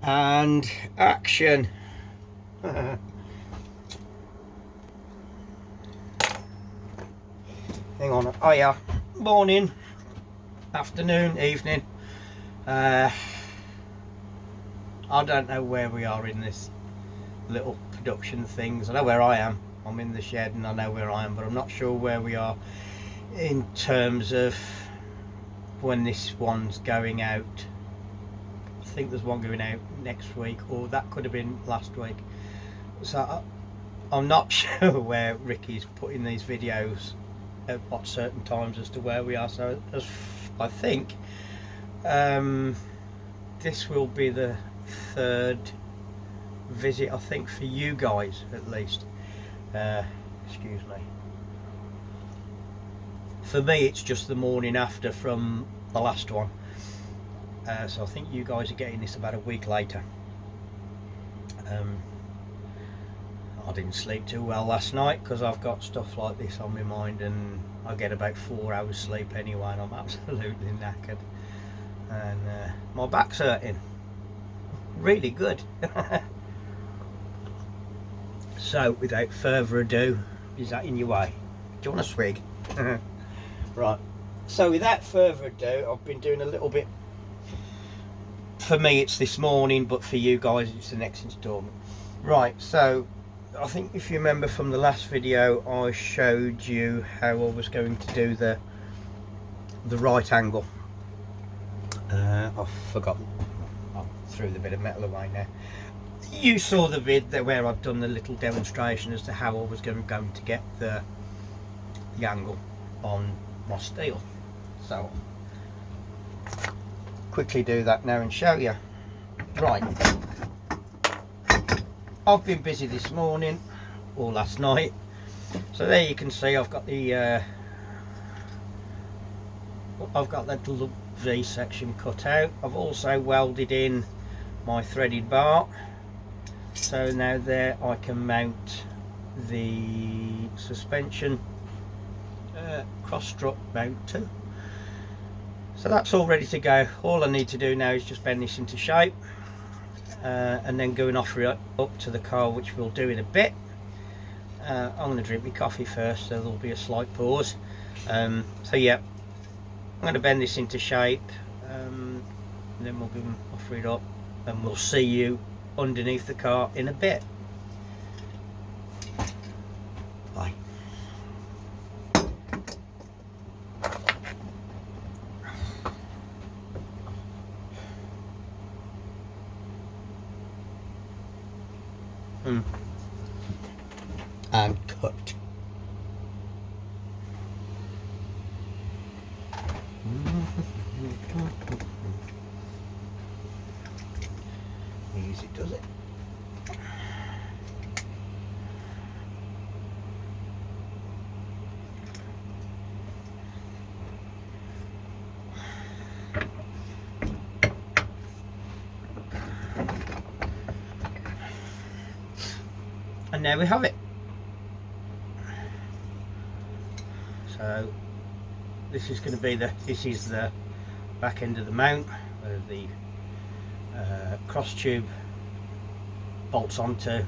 And action. Hang on. Oh yeah, morning, afternoon, evening. I don't know where we are in this little production things. I know where I am. I'm in the shed and I know where I am, but I'm not sure where we are in terms of when this one's going out. I think there's one going out next week, or that could have been last week. So I'm not sure where Ricky's putting these videos at what certain times as to where we are. So I think this will be the third visit, I think, for you guys at least. Excuse me. For me it's just the morning after from the last one. So I think you guys are getting this about a week later. I didn't sleep too well last night because I've got stuff like this on my mind, and I get about 4 hours sleep anyway, and I'm absolutely knackered, and my back's hurting really good. So without further ado, is that in your way? Do you want a swig? Right, so without further ado, I've been doing a little bit. For me it's this morning, but for you guys it's the next instalment. Right, so I think if you remember from the last video, I showed you how I was going to do the right angle. I've forgotten. I threw the bit of metal away now. You saw the vid there where I've done the little demonstration as to how I was going to get the angle on my steel. So quickly do that now and show you. Right, I've been busy this morning or last night, so there you can see I've got the that little V section cut out. I've also welded in my threaded bar, so now there I can mount the suspension cross strut mount too. So that's all ready to go. All I need to do now is just bend this into shape, and then go and offer it up to the car, which we'll do in a bit. I'm going to drink my coffee first, so there'll be a slight pause. So yeah, I'm going to bend this into shape, and then we'll go and offer it up, and we'll see you underneath the car in a bit. Bye. And cut. Easy does it. And there we have it. So this is going to be the back end of the mount where the cross tube bolts onto.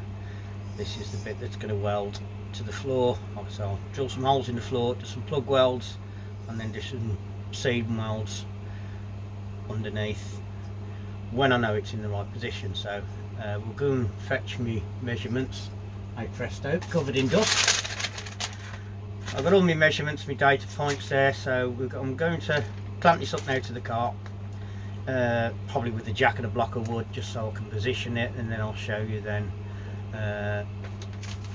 This is the bit that's going to weld to the floor. So I'll drill some holes in the floor, do some plug welds, and then do some seam welds underneath when I know it's in the right position. So we'll go and fetch me measurements. Out presto, covered in dust. I've got all my measurements, my data points there, so I'm going to clamp this up now to the car, probably with the jack and a block of wood, just so I can position it, and then I'll show you then the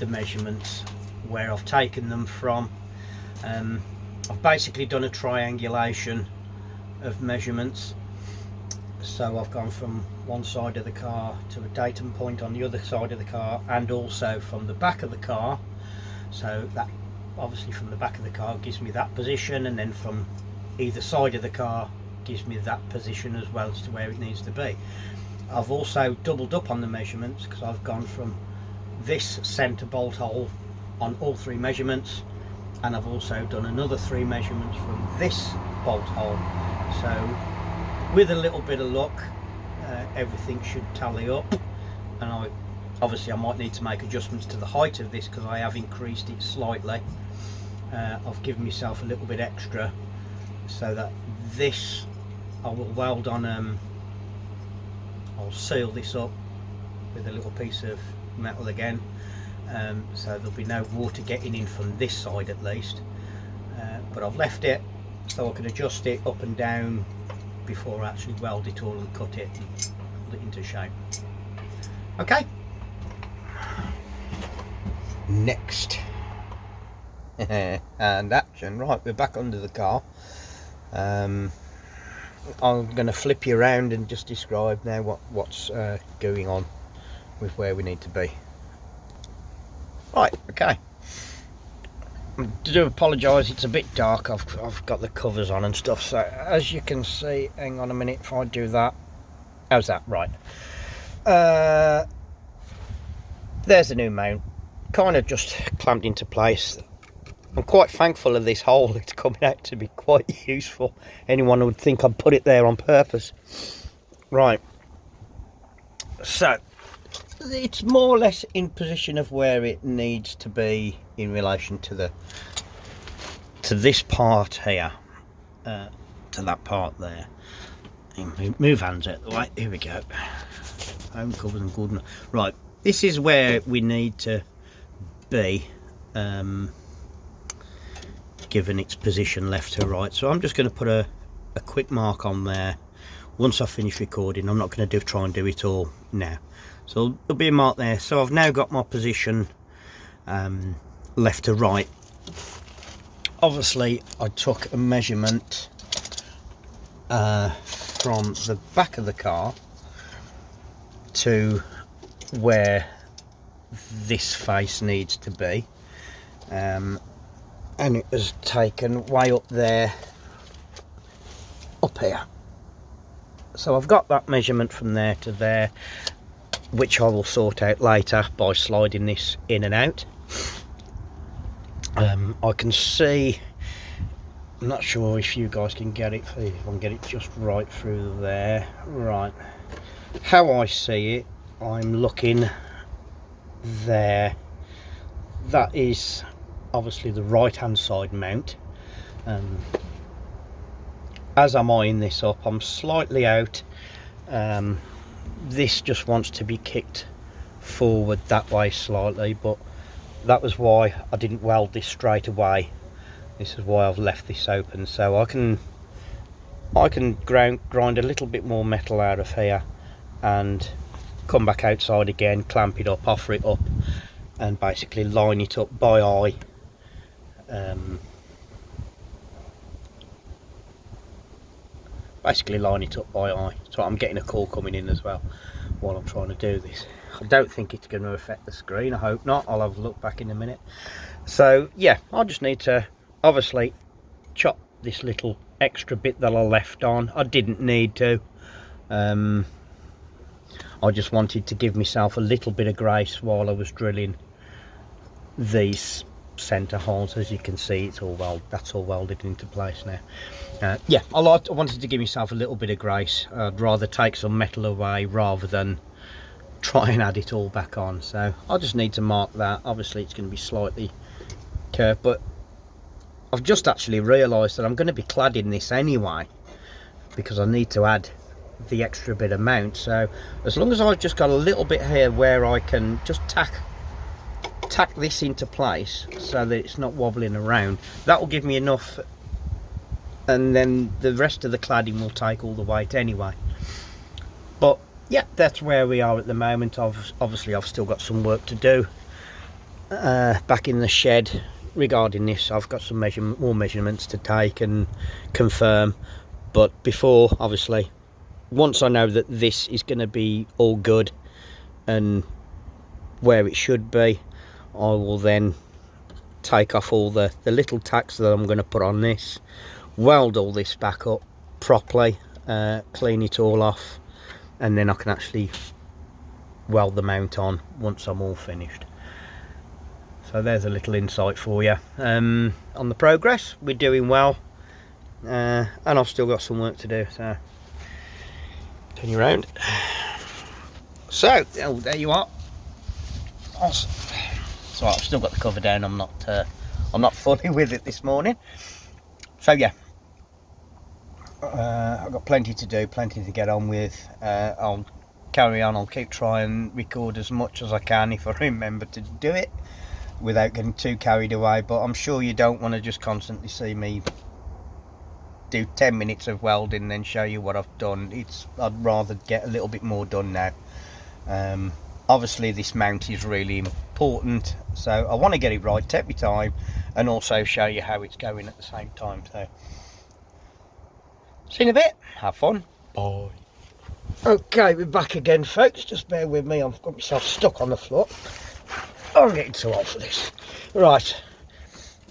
measurements, where I've taken them from. I've basically done a triangulation of measurements, so I've gone from one side of the car to a datum point on the other side of the car, and also from the back of the car. So that obviously from the back of the car gives me that position, and then from either side of the car gives me that position as well as to where it needs to be. I've also doubled up on the measurements because I've gone from this centre bolt hole on all three measurements, and I've also done another 3 measurements from this bolt hole. So with a little bit of luck, everything should tally up. And obviously I might need to make adjustments to the height of this because I have increased it slightly. I've given myself a little bit extra so that this I will weld on, I'll seal this up with a little piece of metal again, so there'll be no water getting in from this side at least, but I've left it so I can adjust it up and down before I actually weld it all and cut it and put it into shape. Okay, next and action. Right, we're back under the car. I'm going to flip you around and just describe now what's going on with where we need to be. Right, okay. I do apologise, it's a bit dark. I've got the covers on and stuff, so as you can see, hang on a minute, if I do that, how's that? Right. There's a new mount, kind of just clamped into place. I'm quite thankful of this hole. It's coming out to be quite useful. Anyone would think I'd put it there on purpose. Right, so it's more or less in position of where it needs to be in relation to this part here, to that part there. Move hands out the way. Here we go. Home covers and good. Right, this is where we need to be, given its position left to right. So I'm just going to put a quick mark on there. Once I finish recording, I'm not going to try and do it all now. So there'll be a mark there. So I've now got my position left to right. Obviously I took a measurement from the back of the car to where this face needs to be, and it was taken way up there, up here. So I've got that measurement from there to there, which I will sort out later by sliding this in and out. I can see, I'm not sure if you guys can get it, if I can get it just right through there. Right, how I see it, I'm looking there, that is obviously the right hand side mount. As I'm eyeing this up, I'm slightly out. This just wants to be kicked forward that way slightly, but that was why I didn't weld this straight away. This is why I've left this open, so I can grind a little bit more metal out of here and come back outside again, clamp it up, offer it up, and basically line it up by eye. Basically line it up by eye. So I'm getting a call coming in as well while I'm trying to do this. I don't think it's going to affect the screen, I hope not. I'll have a look back in a minute. So yeah, I just need to obviously chop this little extra bit that I left on. I didn't need to. I just wanted to give myself a little bit of grace while I was drilling these center holes. As you can see, it's all that's all welded into place now. Yeah, I wanted to give myself a little bit of grace. I'd rather take some metal away rather than try and add it all back on. So I just need to mark that. Obviously it's going to be slightly curved, but I've just actually realized that I'm going to be cladding this anyway because I need to add the extra bit of mount. So as long as I've just got a little bit here where I can just tack this into place so that it's not wobbling around, that will give me enough, and then the rest of the cladding will take all the weight anyway. But yeah, that's where we are at the moment. Obviously I've still got some work to do back in the shed regarding this. I've got some more measurements to take and confirm, but before, obviously, once I know that this is going to be all good and where it should be, I will then take off all the little tacks that I'm going to put on this, weld all this back up properly, clean it all off, and then I can actually weld the mount on once I'm all finished. So there's a little insight for you on the progress. We're doing well, and I've still got some work to do. So Turn you around. So, oh, there you are. Awesome. So I've still got the cover down. I'm not fully with it this morning. So yeah, I've got plenty to do, plenty to get on with. I'll carry on. I'll keep trying record as much as I can if I remember to do it without getting too carried away. But I'm sure you don't want to just constantly see me do 10 minutes of welding and then show you what I've done. I'd rather get a little bit more done now. Obviously this mount is really important, so I want to get it right, take my time, and also show you how it's going at the same time. So see you in a bit, have fun, bye. Okay, we're back again folks, just bear with me, I've got myself stuck on the floor. I'm getting too old for this. Right,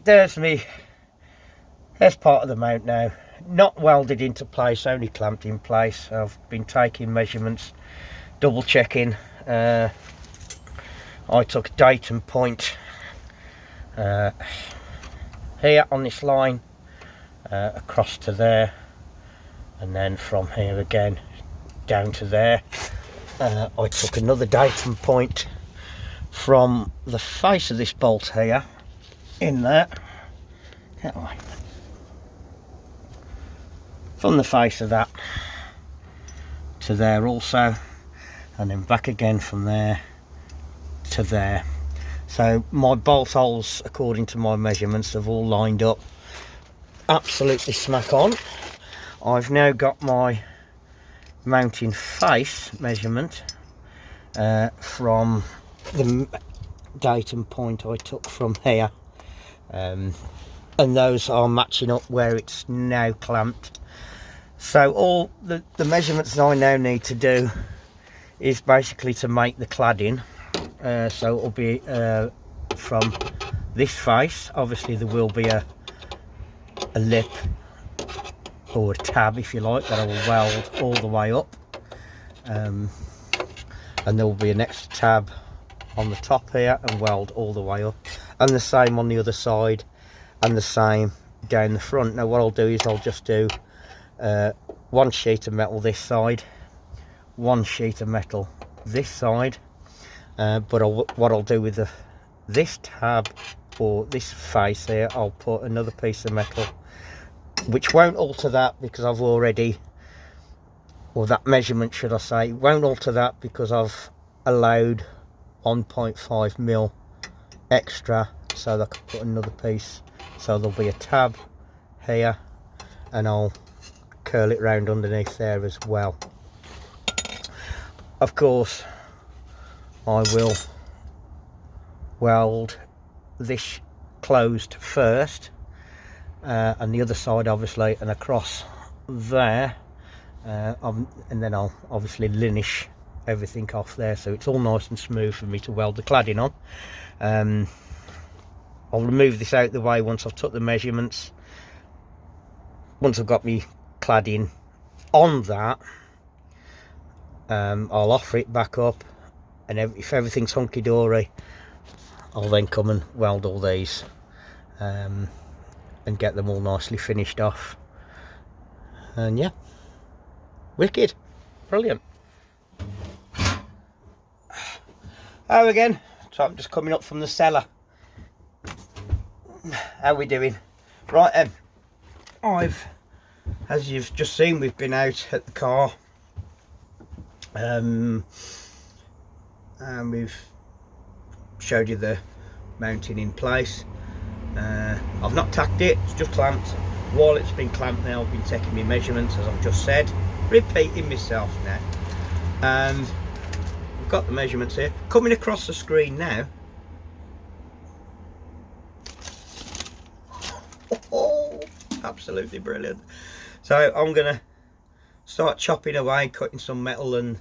there's part of the mount now, not welded into place, only clamped in place. I've been taking measurements, double checking. I took a datum point here on this line across to there, and then from here again down to there. I took another datum point from the face of this bolt here in there, from the face of that to there also, and then back again from there to there. So my bolt holes, according to my measurements, have all lined up absolutely smack on. I've now got my mounting face measurement from the datum point I took from here, and those are matching up where it's now clamped. So all the measurements that I now need to do is basically to make the cladding. So it'll be from this face. Obviously there will be a lip or a tab, if you like, that I will weld all the way up, and there will be an extra tab on the top here and weld all the way up, and the same on the other side, and the same down the front. Now what I'll do is I'll just do one sheet of metal this side, one sheet of metal this side, but what I'll do with this tab or this face here, I'll put another piece of metal which won't alter that, because I've already, or that measurement should I say, won't alter that because I've allowed 1.5 mil extra, so that I can put another piece. So there'll be a tab here, and I'll curl it round underneath there as well. Of course I will weld this closed first, and the other side obviously, and across there, and then I'll obviously linish everything off there so it's all nice and smooth for me to weld the cladding on. I'll remove this out the way once I've took the measurements. Once I've got me cladding on that, I'll offer it back up, and if everything's hunky-dory, I'll then come and weld all these and get them all nicely finished off. And yeah, wicked, brilliant. How again? So I'm just coming up from the cellar. How we doing? Right then, as you've just seen, we've been out at the car, and we've showed you the mounting in place. I've not tacked it, it's just clamped. While it's been clamped now, I've been taking my measurements, as I've just said, repeating myself now, and we've got the measurements here coming across the screen now. Oh, absolutely brilliant. So I'm gonna start chopping away, cutting some metal and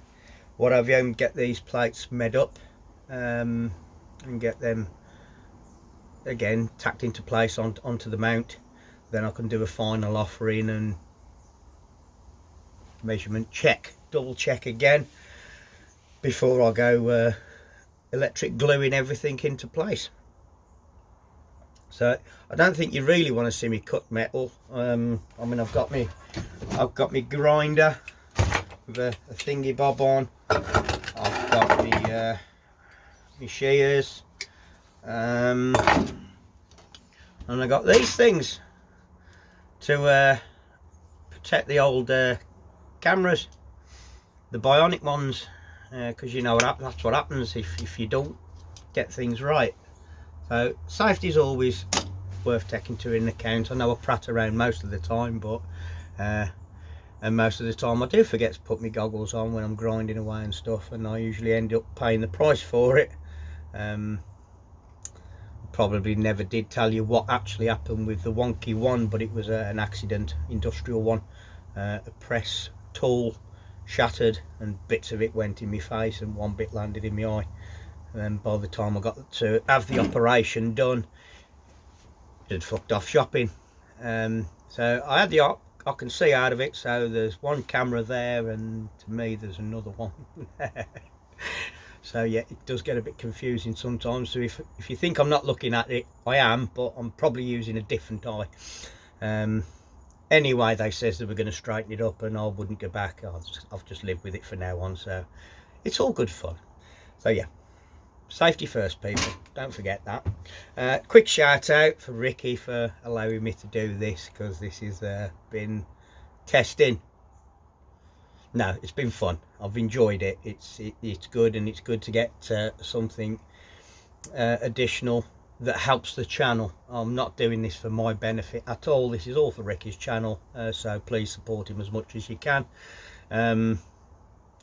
what have you, and get these plates made up, and get them again tacked into place onto the mount. Then I can do a final offering and measurement check, double check again before I go electric gluing everything into place. So I don't think you really want to see me cut metal. I mean, I've got me grinder with a thingy bob on. I've got my shears, and I got these things to protect the old cameras, the bionic ones, because you know that's what happens if you don't get things right. So safety is always worth taking into account. I know I prat around most of the time, but and most of the time I do forget to put my goggles on when I'm grinding away and stuff, and I usually end up paying the price for it. Probably never did tell you what actually happened with the wonky one, but it was an accident, industrial one. A press tool shattered and bits of it went in my face and one bit landed in my eye. And then by the time I got to have the operation done, it had fucked off shopping. So I had the I can see out of it, so there's one camera there, and to me there's another one there. So yeah, it does get a bit confusing sometimes. So if you think I'm not looking at it, I am, but I'm probably using a different eye. Anyway, they says they were going to straighten it up, and I wouldn't go back. I've just lived with it for now on, so it's all good fun. So yeah, safety first, people, don't forget that. Quick shout out for Ricky for allowing me to do this, because this has been testing. No, it's been fun. I've enjoyed it. It's good, and it's good to get something additional that helps the channel. I'm not doing this for my benefit at all. This is all for Ricky's channel, so please support him as much as you can.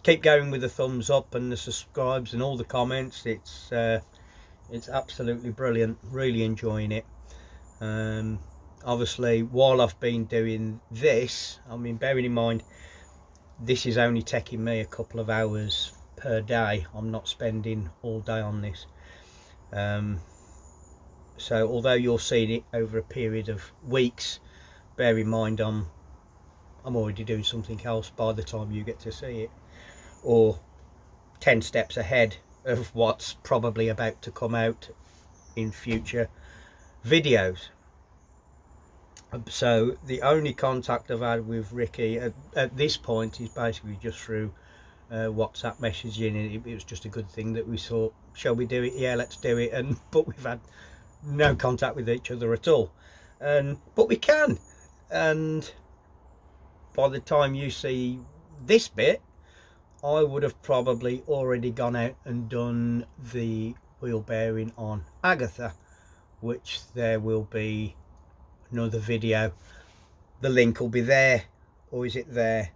Keep going with the thumbs up and the subscribes and all the comments. It's absolutely brilliant. Really enjoying it. Obviously, while I've been doing this, I mean, bearing in mind this is only taking me a couple of hours per day. I'm not spending all day on this. So although you're seeing it over a period of weeks, bear in mind I'm already doing something else by the time you get to see it, or 10 steps ahead of what's probably about to come out in future videos. So the only contact I've had with Ricky at this point is basically just through WhatsApp messaging, and it was just a good thing that we thought, shall we do it? Yeah, let's do it. And but we've had no contact with each other at all, but we can. And by the time you see this bit, I would have probably already gone out and done the wheel bearing on Agatha, which there will be another video. The link will be there, or is it there,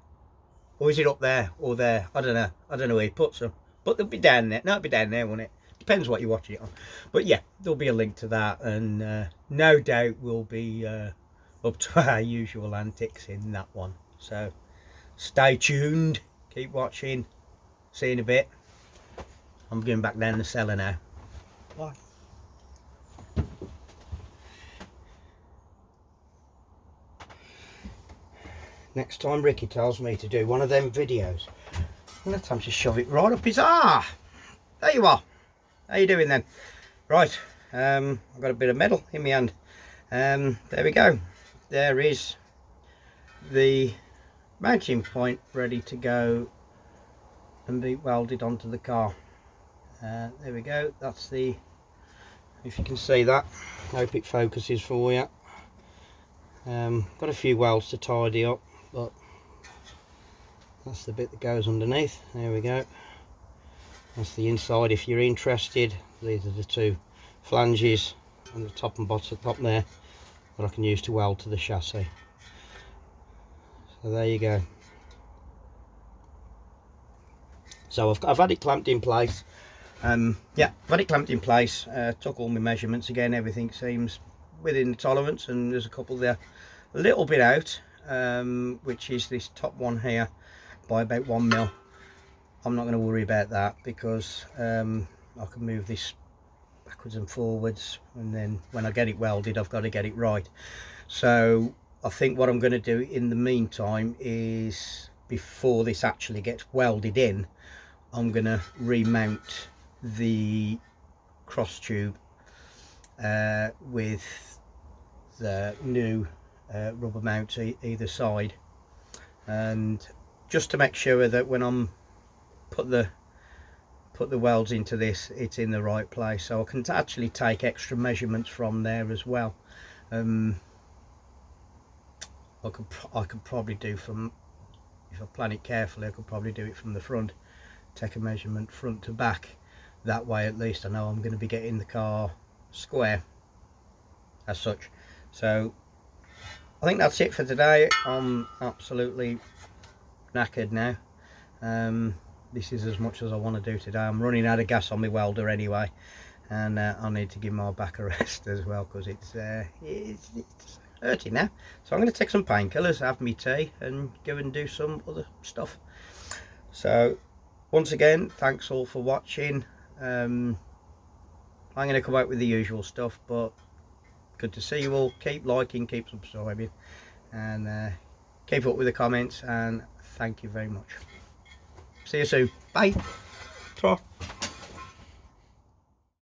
or is it up there or there? I don't know where he puts them, but they'll be down there. No, it'll be down there, won't it? Depends what you watch it on. But yeah, there'll be a link to that, and no doubt we'll be up to our usual antics in that one. So stay tuned, keep watching. See you in a bit. I'm going back down the cellar now. Bye. Next time Ricky tells me to do one of them videos, I'm going to attempt to shove it right up his there you are. How you doing then? Right, I've got a bit of metal in my hand. There we go. There is the mounting point ready to go and be welded onto the car. There we go. That's the, if you can see that, hope it focuses for you. Got a few welds to tidy up, but that's the bit that goes underneath. There we go. That's the inside if you're interested. These are the two flanges on the top and bottom top there that I can use to weld to the chassis. So there you go. So I've had it clamped in place. Yeah, I've had it clamped in place. Took all my measurements again. Everything seems within the tolerance, and there's a couple there a little bit out, which is this top one here by about 1 mil. I'm not going to worry about that, because I can move this backwards and forwards, and then when I get it welded I've got to get it right. So I think what I'm going to do in the meantime is, before this actually gets welded in, I'm going to remount the cross tube with the new rubber mount either side, and just to make sure that when I'm put the welds into this, it's in the right place, so I can actually take extra measurements from there as well. I could probably do from, if I plan it carefully, I could probably do it from the front, take a measurement front to back. That way at least I know I'm going to be getting the car square as such. So I think that's it for today. I'm absolutely knackered now. This is as much as I want to do today. I'm running out of gas on my welder anyway, and I need to give my back a rest as well, because it's hurting now. So I'm going to take some painkillers, have me tea, and go and do some other stuff. So once again, thanks all for watching. I'm going to come out with the usual stuff, but good to see you all. Keep liking, keep subscribing, and keep up with the comments, and thank you very much. See you soon. Bye. Ta-ra.